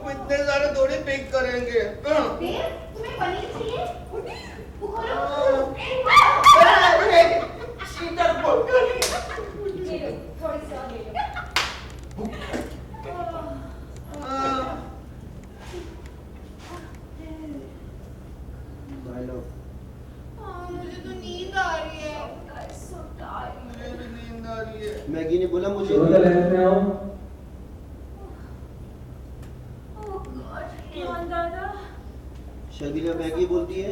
तुम इतने सारे थोड़ी पिक करेंगे। तुम्हें पनीर चाहिए? वो खोलो। शीतल बोल कर ले लो, थोड़ी सी और ले लो। मुझे तो नींद आ रही है। मुझे भी नींद आ रही है। मैगी ने बोला मुझे शर्मिला मैगी बोलती है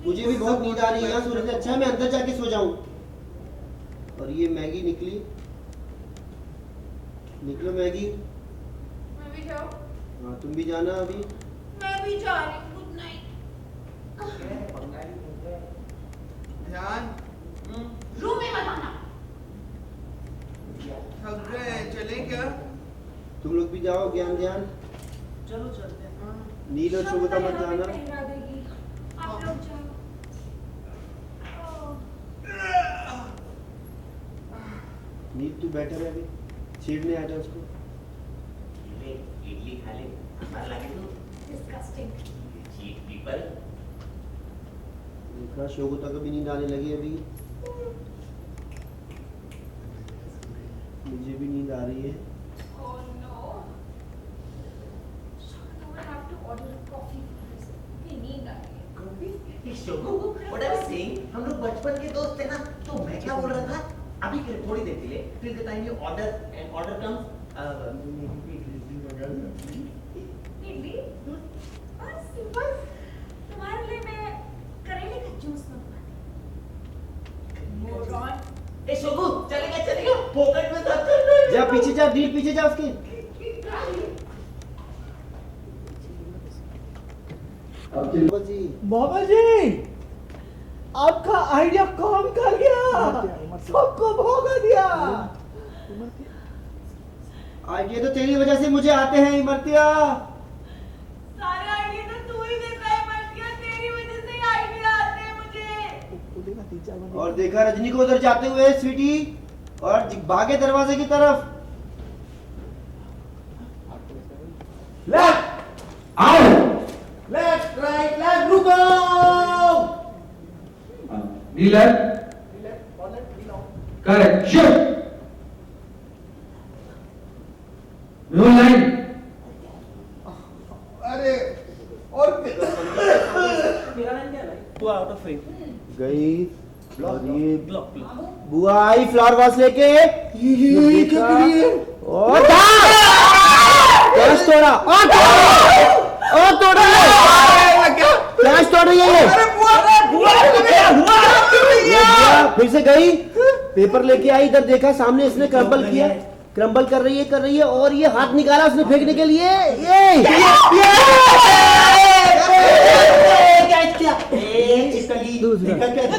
मुझे भी बहुत नींद आ रही है। यहाँ सोने से अच्छा है मैं अंदर जाके सो जाऊं। और ये मैगी निकली। निकलो मैगी। मैं भी जाऊं? हाँ तुम भी जाना अभी। मैं भी जा रही हूँ। Good night. ध्यान। रूम में मत आना। थक गए चलें क्या? तुम लोग भी जाओ ज्ञान ध्यान। चलो चलते हैं। नील और शुभता मत जाना। आप लोग जाओ। नील तू बैठा रहे अभी। छेड़ने आ जा उसको। इडली खा ले हमारा लगे तो डिस्गस्टिंग। Cheat people. देखा शोभता को भी नींद आने लगी अभी। मुझे भी नींद आ रही है। Oh no. I will have to order a coffee for this. मुझे नींद आ रही है। Shobhu what are you saying? हम लोग बचपन के दोस्त थे ना तो मैं क्या बोल रहा था अभी के लिए थोड़ी देर के लिए till the time you order and order comes idli? बस सिंपल। तुम्हारे लिए मैं करेले का जूस मंगवाती हूँ। मोरॉन। ए शोभू चलेगा पॉकेट में दर्द कर रहा है। जा पीछे जा नील पीछे जा उसके। बाबा जी आपका आइडिया काम कर गया। सबको भगा दिया। आइडिया तो तेरी वजह से मुझे आते हैं इमरतिया। सारे आइडिया तो तू ही देता है मर्तिया। तेरी वजह से ही आइडिया आते हैं मुझे। और देखा रजनी को उधर जाते हुए स्वीटी और भागे दरवाजे की तरफ। Left out left right left रुको। नीलर करेक्ट शूट नो लाइन। अरे और आउट ऑफ फ्रेम गई और ये बुआ आई फ्लावर वास लेके। ये क्या कर रही है? और कैश तोड़ा और तोड़ रही है। कैश तोड़ रही है ये। फिर से गई पेपर लेके आई। इधर देखा सामने इसने क्रम्बल किया। क्रम्बल कर रही है और ये हाथ निकाला उसने फेंकने के लिए।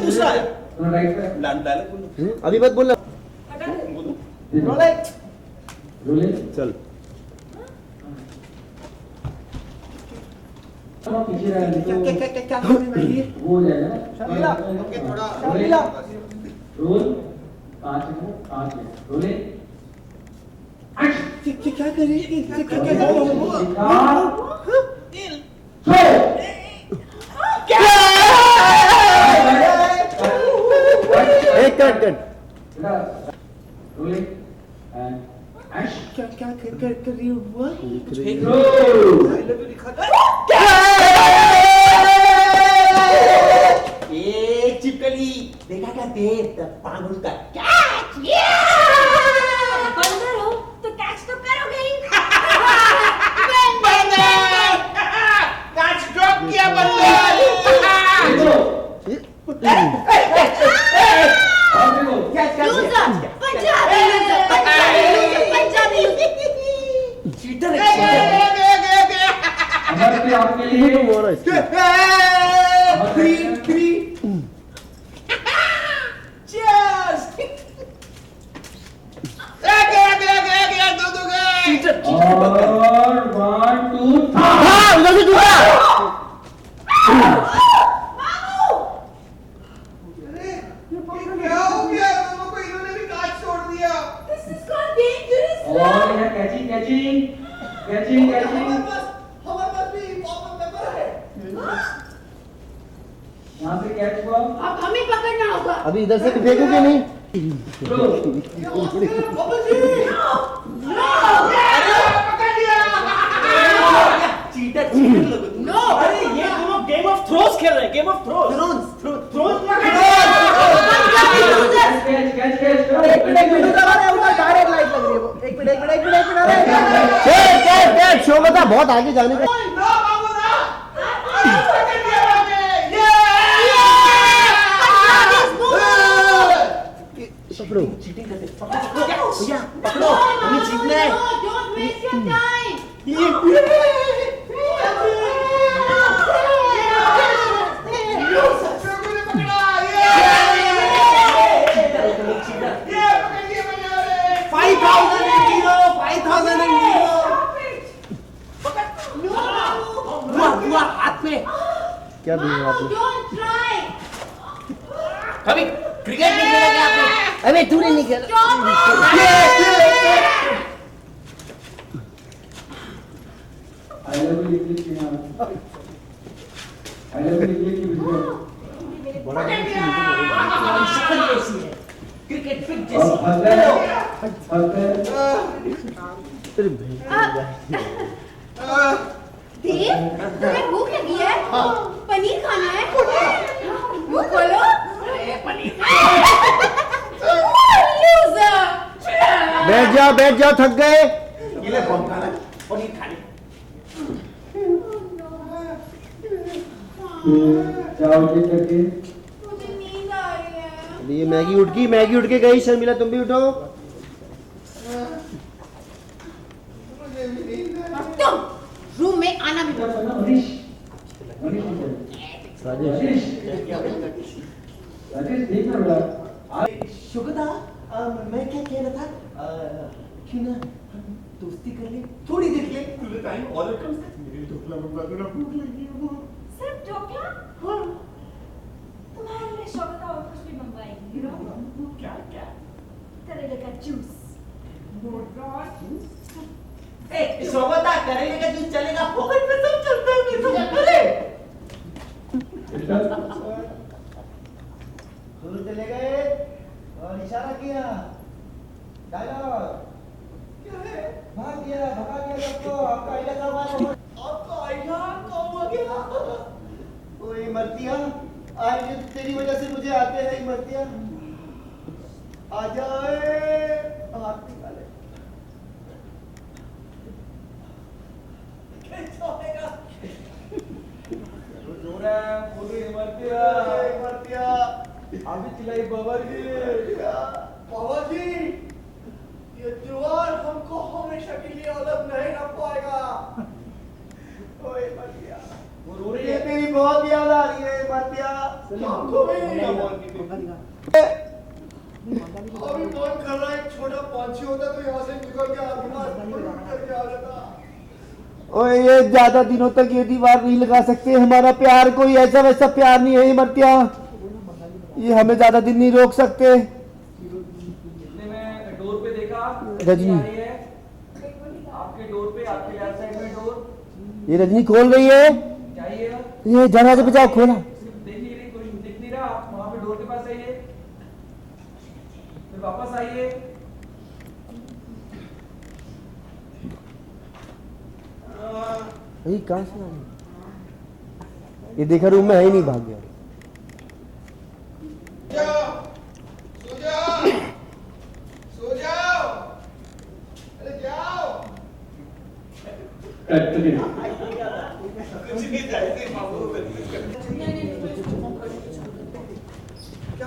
दूसरा अभी मत बोलना। चल पीछे रहा क्या वो हो जाएगा ना। शर्मिला रोल 5 रोले क्या करेगी? कट रोलिंग एंड क्या कर रही हो? चिपकली देखा क्या देर पागल का बंदर हो तो कैच तो करोगे ही। कैच ड्रॉप किया बंदर। आपके लिए और 1 2 उधर से दूसरा। क्या हो गया? दोनों को इन्होंने भी कांच तोड़ दिया। This is called dangerous. और यहाँ कैचिंग अब हमें पकड़ना होगा। अभी इधर से फेंकोगे नहीं? चीटर चीटर लोग तुम। नो अरे ये दोनों गेम ऑफ थ्रोन्स खेल रहे हैं, game of thrones. Thrones catch direct light लग रही है वो। एक मिनट अरे शो बता, बहुत आगे जाने का। ना बाबू ना पकड़ लिया मुझे पकड़ो। चीटिंग करते पकड़ो भैया पकड़ो हमें जीतना है। Don't waste your time. क्या दूंगा आपने? Don't try. कभी क्रिकेट नहीं खेला क्या आपने? अबे तूने नहीं खेला। I love you लिख लिया। I love you लिख लिया शक्ल ऐसी है क्रिकेट फिट और जैसी। तेरे भेड़ देव, तुम्हें भूख लगी है? पनीर खाना है? मुंह खोलो। Loser! बैठ जाओ, थक गए। ये ले बम खाना पनीर खाने। जाओ जी करके मुझे नींद आ रही है। अभी ये मैगी उठ के गई। शर्मिला तुम भी उठो। तुम रूम में आना भी मत। मनीष देखना बेटा। शुगदा मैं क्या कह रहा था क्यों ना हम दोस्ती कर ले थोड़ी देर के लिए to the time order comes मेरे ढोकला मंगवा दो ना भूख लगी है बहुत। सिर्फ ढोकला? हाँ। तुम्हारे लिए शौकत और कुछ भी मंगवाएंगे, you know? क्या क्या करेले का जूस। ए शुगदा करेले का जूस चलेगा पॉकेट में सब चलता है नहीं तो चले। शुरू चले गए और इशारा किया। डायलॉग क्या है भगा दिया सबको। आपका आइडिया कब आया? आपका आइडिया कब आ गया ओए मरतिया, आइडिया तेरी वजह से मुझे आते हैं मरतिया। आ जाए हाथ निकाले। मरतिया अभी चिल्लाई बाबा जी ये दीवार हमको हमेशा के लिए अलग नहीं रख पाएगा। ओए मरतिया वो रो रही है। तेरी बहुत याद आ रही है मरतिया। हमको भी अभी मन कर रहा है एक छोटा पंछी होता तो यहाँ से निकल के आसमान में उड़ करके आ जाता। ओए ये ज्यादा दिनों तक ये दीवार नहीं लगा सकते। हमारा प्यार कोई ऐसा वैसा प्यार नहीं है मरतिया। ये हमें ज्यादा दिन नहीं रोक सकते। मैं डोर पे देखा रजनी। आपके डोर पे आपके लेफ्ट साइड में डोर ये रजनी खोल रही है। चाहिए ये दरवाजे पे जाओ, खोला। देख नहीं रही कोई दिख नहीं रहा आप वहां पे डोर के पास आइए फिर वापस आइए ये कहाँ से आ रही? ये देखा रूम में है ही नहीं, भाग गया। सो जाओ अरे जाओ।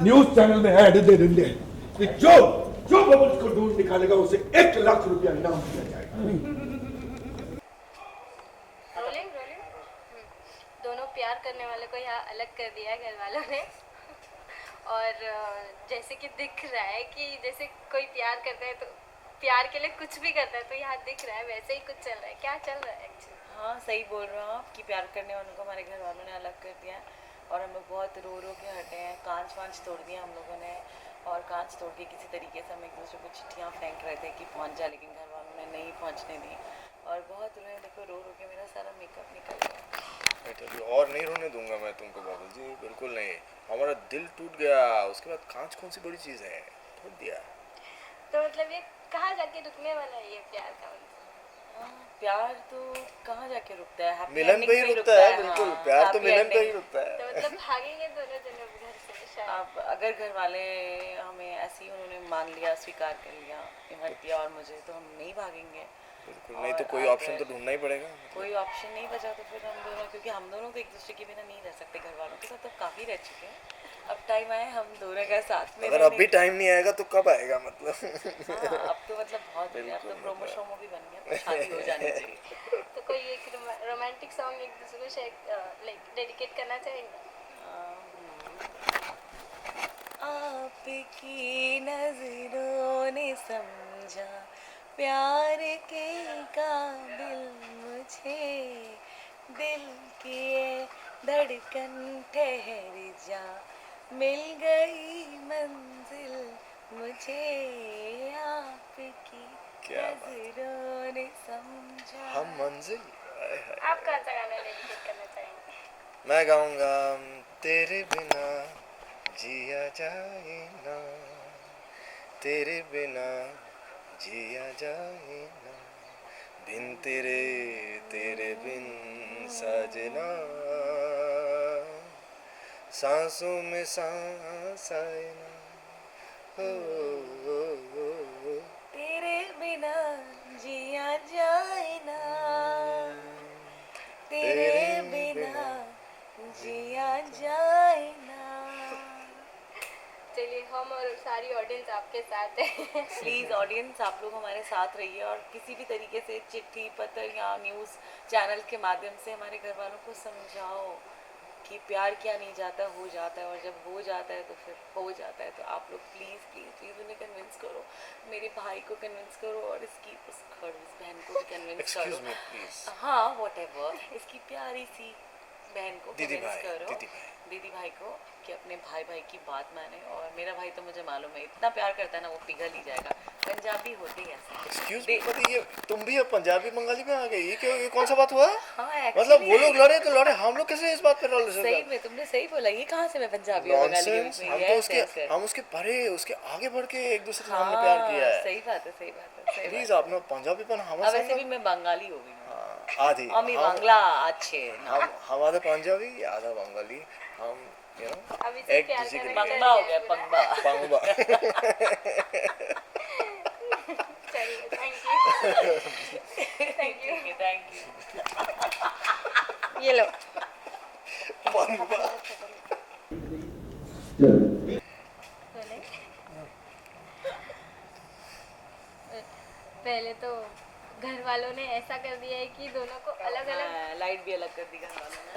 न्यूज चैनल में ऐड दे देंगे कि जो बबल्स को ढूंढ निकालेगा उसे 1 लाख रुपया इनाम दिया जाएगा। रोलिंग दोनों प्यार करने वाले को यहाँ अलग कर दिया घर वालों ने। और जैसे कि दिख रहा है कि जैसे कोई प्यार करता है तो प्यार के लिए कुछ भी करता है, तो यहाँ दिख रहा है वैसे ही कुछ चल रहा है। क्या चल रहा है एक्चुअली? हाँ सही बोल रहे हो आप कि प्यार करने वालों को हमारे घर वालों ने अलग कर दिया है और हम लोग बहुत रो रो के हटे हैं। कांच वांच तोड़ दिया हम लोगों ने और कांच तोड़ के किसी तरीके से हम एक दूसरे को चिट्ठियाँ फेंक रहे थे कि पहुँच जा, लेकिन घर वालों ने नहीं पहुँचने दी और बहुत रोए। देखो रो रो के मेरा सारा मेकअप निकल गया। कभी और नहीं रोने दूंगा मैं तुमको बाबू जी, बिल्कुल नहीं। हमारा दिल टूट गया, उसके बाद कांच कौन सी बड़ी चीज़ है, तोड़ दिया। तो मतलब ये कहाँ जाके रुकने वाला है ये प्यार का? प्यार तो कहाँ जाके रुकता है, happy मिलन ending पे ही पे रुकता है, बिल्कुल। हाँ, प्यार तो happy मिलन पे ending। ही रुकता है। तो मतलब भागेंगे दोनों जने घर से शायद। अब अगर घर वाले हमें ऐसे ही उन्होंने मान लिया, स्वीकार कर लिया इमरती और मुझे, तो हम नहीं भागेंगे। बिल्कुल नहीं, तो कोई ऑप्शन तो ढूंढना ही पड़ेगा। कोई ऑप्शन नहीं बचा तो फिर हम दोनों, क्योंकि हम दोनों तो एक दूसरे के बिना नहीं रह सकते, घर वालों के साथ तो काफ़ी रह चुके हैं। अब टाइम आए हम दोनों का साथ में। अगर अभी टाइम नहीं आएगा तो कब आएगा मतलब? हाँ, अब तो मतलब बहुत हो गया, अब तो प्रोमो शोमो भी बन गया, तो शादी हो जानी चाहिए। तो कोई एक रोमांटिक सॉन्ग एक दूसरे को शेयर लाइक डेडिकेट करना चाहेंगे? आपकी नजरों ने समझा प्यार के काबिल मुझे, दिल की ये धड़कन ठहर जा, मिल गई मंजिल मुझे, आपकी नजरों ने समझा। हम मंजिल। आप कौन सा गाना डेडिकेट करना चाहेंगे? मैं गाऊंगा तेरे बिना जिया जाए ना, तेरे बिना जिया जाए ना, बिन तेरे तेरे बिन सजना, सांसों में सांस आए ना, हो। तेरे बिना जिया जाए ना, तेरे बिना जिया जाए ना। चलिए, हम और सारी ऑडियंस आपके साथ है। प्लीज़ ऑडियंस, आप लोग हमारे साथ रहिए और किसी भी तरीके से चिट्ठी पत्र या न्यूज़ चैनल के माध्यम से हमारे घर वालों को समझाओ कि प्यार किया नहीं जाता, हो जाता है, और जब हो जाता है तो फिर हो जाता है। तो आप लोग प्लीज़ प्लीज़ प्लीज़ उन्हें कन्विंस करो, मेरे भाई को कन्विंस करो और इसकी उस खड़ूस बहन को भी कन्विंस करो। Excuse me, please. हाँ, व्हाटएवर, इसकी प्यारी सी बहन को दीदी कन्विंस भाई, करो, दीदी भाई को, कि अपने भाई भाई की बात माने। और मेरा भाई तो मुझे मालूम है इतना प्यार करता है ना, वो पिघल ही जाएगा। पंजाबी होते ही ऐसे। Excuse me, but ये तुम भी अब पंजाबी बंगाली में आ गई, ये क्यों, ये कौन सा बात हुआ? हाँ, मतलब वो लोग लड़े तो लड़े, हम लोग कैसे इस बात पे लड़ सकते? सही में तुमने सही बोला, ये कहाँ से मैं पंजाबी और बंगाली के बीच में? हम उसके परे, उसके आगे बढ़ के एक दूसरे से हमने प्यार किया है। सही बात है, सही बात है, सही बात प्लीज आपने पंजाबी पर है। अब वैसे भी मैं बंगाली हो गई हूँ, आधी আমি বাংলা আছে हम आधे पंजाबी आधा बंगाली, हम you know, अभी से एक प्यार दूसरे के करना पंगबा हो गया, पंगबा। पंगबा। चलिए, थैंक यू थैंक यू। ये लो। पंगबा। पहले तो घर वालों ने ऐसा कर दिया है कि दोनों को अलग अलग लाइट भी अलग कर दी घर वालों ने।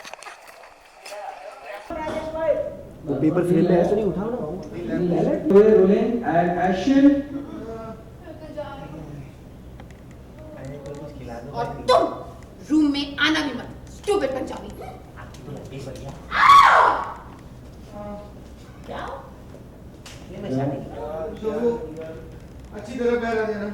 पेपर फ्रेम में ऐसे नहीं उठाओ ना। Rolling and action. और तुम रूम में आना भी मत, स्टूपिड पंजाबी। क्या? अच्छी तरह पैर आ देना।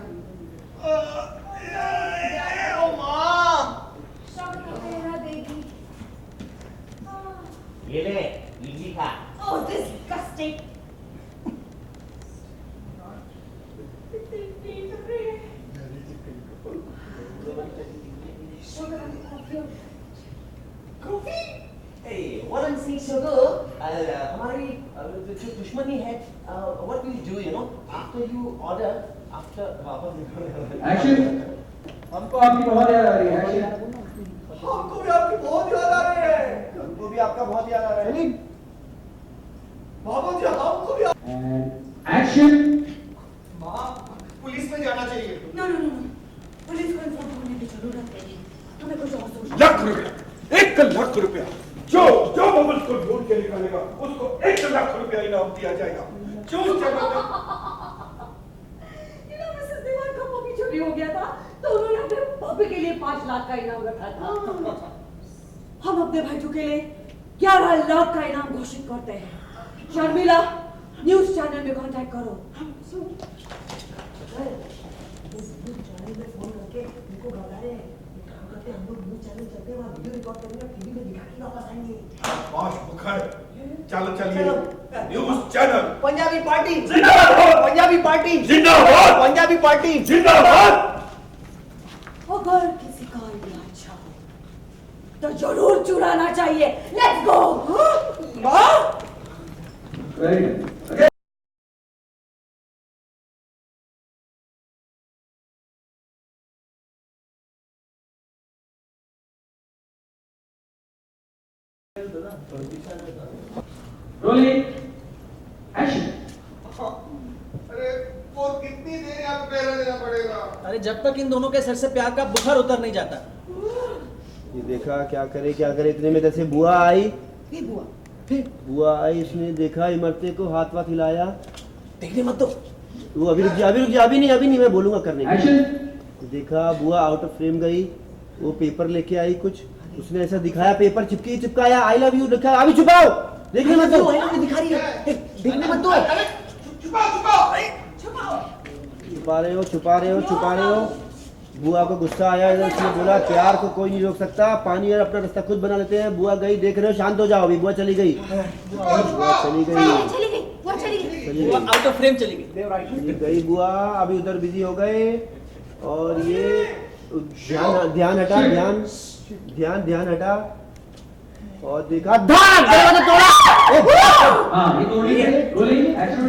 ये ले, इडली खा। Oh, disgusting! Hey, what I'm saying, sugar, हमारी जो दुश्मनी है, what we do, you know, after you order, after action. हमको आपकी बहुत याद आ रही है। एक्शन। हमको भी आपकी बहुत याद आ रही है। हमको भी आपका बहुत याद आ रहा है। बाबू जी हमको भी एंड एक्शन। माँ, पुलिस में जाना चाहिए। No, no, no, no. Police को इन्फॉर्म करने की जरूरत नहीं है। तुम्हें कुछ और सोचना। लाख रुपया, 1 लाख रुपया, जो बबल्स को ढूंढ के निकालेगा उसको 1 लाख रुपया इनाम दिया जाएगा। जो मिसेस देवान का पपी चोरी हो गया था, तो उन्होंने अपने पपी के लिए 5 लाख का इनाम रखा था। हम अपने भाइयों के लिए 11 लाख का इनाम घोषित करते हैं। शर्मिला, न्यूज़ चैनल में कांटेक्ट करो। चैनल में फोन करके उनको बता रहे हैं। अरे हम लोग न्यूज़ चैनल चलते हैं, वहाँ वीडियो रिकॉर्ड करेंगे, टीवी में दिखा के वापस आएंगे। शाबाश मुखर, चलो चलिए न्यूज चैनल पंजाबी पार्टी जिंदाबाद! पंजाबी पार्टी जिंदाबाद! पंजाबी पार्टी जिंदाबाद! अगर किसी का आइडिया अच्छा हो तो जरूर चुराना चाहिए। Let's go. Very good. Okay. Rolling. Action. अरे वो कितनी देर यहाँ पे पहरा देना पड़ेगा? अरे जब तक इन दोनों के सर से प्यार का बुखार उतर नहीं जाता। ये देखा क्या करे, इतने में जैसे बुआ आई। ये बुआ बुआ आई, इसने देखा इमरते को, हाथ वाथ हिलाया। देखने मत दो। वो अभी रुक जा, अभी नहीं, मैं बोलूंगा करने के Action. लिए। देखा बुआ आउट ऑफ फ्रेम गई, वो पेपर लेके आई कुछ, उसने ऐसा दिखाया, पेपर चिपकाया, आई लव यू लिखा, अभी छुपाओ, देखने मत दो। दिखा रही है, देखने मत दो। छुपा रहे हो। बुआ को गुस्सा आया, इधर उसने बोला प्यार को कोई नहीं रोक सकता, पानी और अपना रास्ता खुद बना लेते हैं। बुआ गई, देख रहे हो, शांत हो जाओ अभी। बुआ चली गई। आउट ऑफ फ्रेम चली गई। चली गई बुआ, अभी उधर बिजी हो गए। और ये ध्यान हटा और देखा, दरवाजा तोड़ा। हाँ, ये तो rolling है. Rolling. Action.